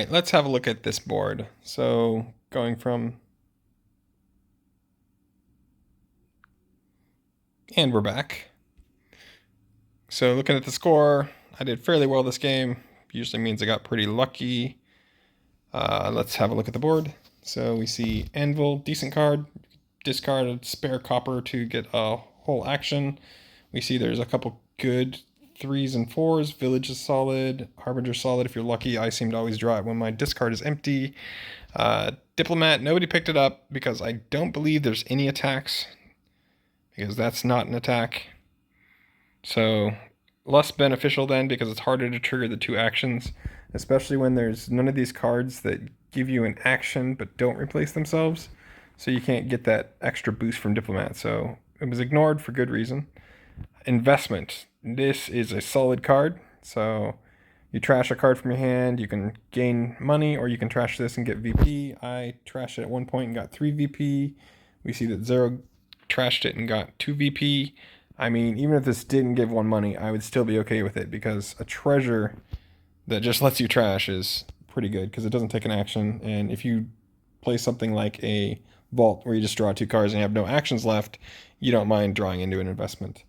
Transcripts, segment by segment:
Right, let's have a look at this board. So going from, and we're back. So looking at the score, I did fairly well this game. Usually means I got pretty lucky. Let's have a look at the board. So we see Anvil, decent card. Discard a spare copper to get a whole action. We see there's a couple good 3s and 4s. Village is solid. Harbinger solid if you're lucky. I seem to always draw it when my discard is empty. Diplomat, nobody picked it up because I don't believe there's any attacks, because that's not an attack. So less beneficial then, because it's harder to trigger the 2 actions, especially when there's none of these cards that give you an action but don't replace themselves. So you can't get that extra boost from Diplomat. So it was ignored for good reason. Investment. This is a solid card. So you trash a card from your hand, you can gain money, or you can trash this and get VP. I trashed it at one point and got 3 VP. We see that Zero trashed it and got 2 VP. I mean, even if this didn't give 1 money, I would still be okay with it, because a treasure that just lets you trash is pretty good because it doesn't take an action. And if you play something like a vault where you just draw 2 cards and you have no actions left, you don't mind drawing into an investment.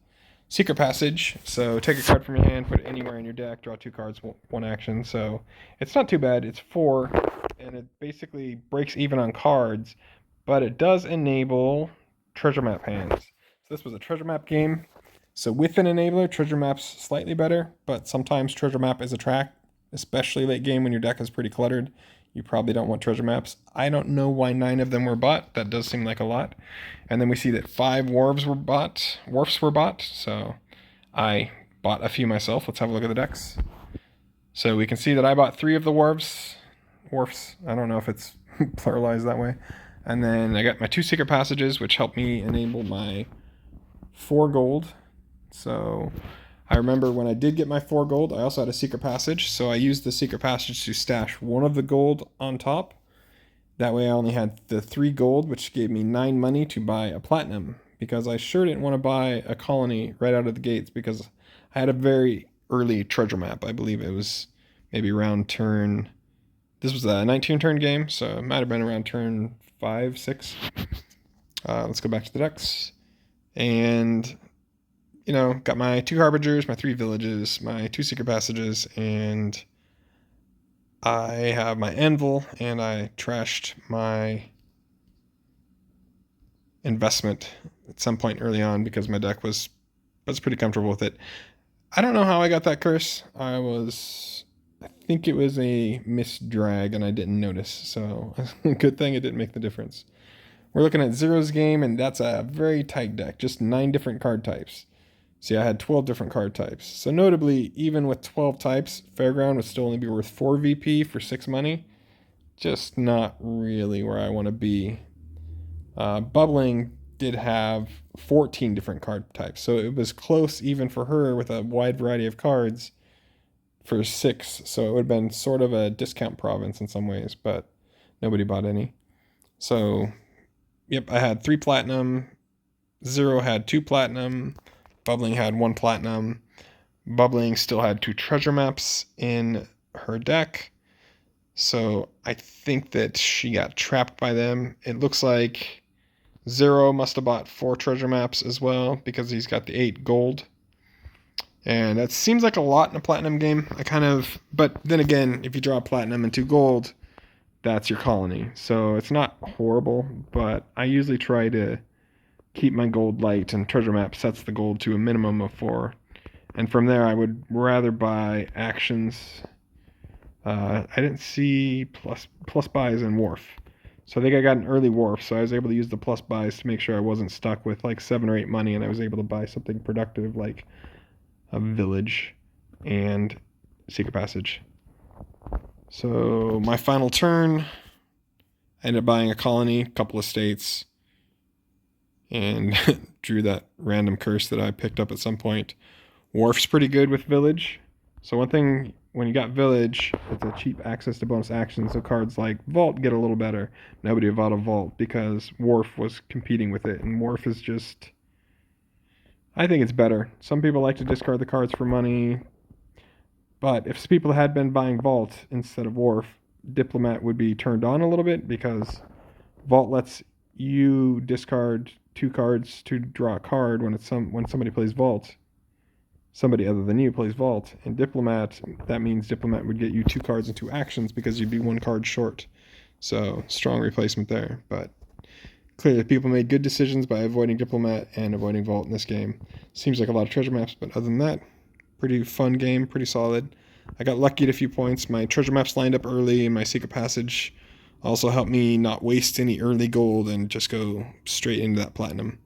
Secret Passage, so take a card from your hand, put it anywhere in your deck, draw 2 cards, 1 action. So it's not too bad. It's 4, and it basically breaks even on cards, but it does enable treasure map hands. So this was a treasure map game. So with an enabler, treasure map's slightly better, but sometimes treasure map is a track, especially late game when your deck is pretty cluttered. You probably don't want treasure maps. I don't know why 9 of them were bought. That does seem like a lot. And then we see that 5 wharfs were bought. So I bought a few myself. Let's have a look at the decks. So we can see that I bought 3 of the wharfs. I don't know if it's pluralized that way. And then I got my 2 secret passages, which helped me enable my 4 gold. So I remember when I did get my 4 gold, I also had a secret passage. So I used the secret passage to stash 1 of the gold on top. That way I only had the 3 gold, which gave me 9 money to buy a platinum, because I sure didn't want to buy a colony right out of the gates, because I had a very early treasure map. I believe it was maybe around turn... This was a 19 turn game, so it might have been around turn 5, 6. Let's go back to the decks. And, you know, got my 2 Harbingers, my 3 villages, my 2 secret passages, and I have my Anvil, and I trashed my investment at some point early on because my deck was pretty comfortable with it. I don't know how I got that curse. I think it was a misdrag and I didn't notice, so good thing it didn't make the difference. We're looking at Zero's game, and that's a very tight deck, just 9 different card types. See, I had 12 different card types. So notably, even with 12 types, Fairground would still only be worth 4 VP for 6 money. Just not really where I want to be. Bubbling did have 14 different card types, so it was close even for her with a wide variety of cards for 6. So it would have been sort of a discount province in some ways, but nobody bought any. So, yep, I had 3 platinum. Zero had 2 platinum. Bubbling had 1 platinum. Bubbling still had 2 treasure maps in her deck. So I think that she got trapped by them. It looks like Zero must have bought 4 treasure maps as well, because he's got the 8 gold. And that seems like a lot in a platinum game. But then again, if you draw platinum and 2 gold, that's your colony. So it's not horrible, but I usually try to keep my gold light, and treasure map sets the gold to a minimum of 4. And from there, I would rather buy actions. I didn't see plus buys in Wharf. So I think I got an early Wharf, so I was able to use the plus buys to make sure I wasn't stuck with like 7 or 8 money, and I was able to buy something productive like a village and secret passage. So my final turn, I ended up buying a colony, a couple of states, and drew that random curse that I picked up at some point. Wharf's pretty good with village. So one thing, when you got village, it's a cheap access to bonus actions, so cards like Vault get a little better. Nobody bought a Vault because Wharf was competing with it, and Wharf is just... I think it's better. Some people like to discard the cards for money, but if people had been buying Vault instead of Wharf, Diplomat would be turned on a little bit because Vault lets you discard 2 cards to draw a card when somebody plays Vault. Somebody other than you plays Vault. And Diplomat, that means Diplomat would get you 2 cards and 2 actions because you'd be 1 card short. So strong replacement there. But clearly people made good decisions by avoiding Diplomat and avoiding Vault in this game. Seems like a lot of treasure maps, but other than that, pretty fun game, pretty solid. I got lucky at a few points. My treasure maps lined up early, and my secret passage also helped me not waste any early gold and just go straight into that platinum.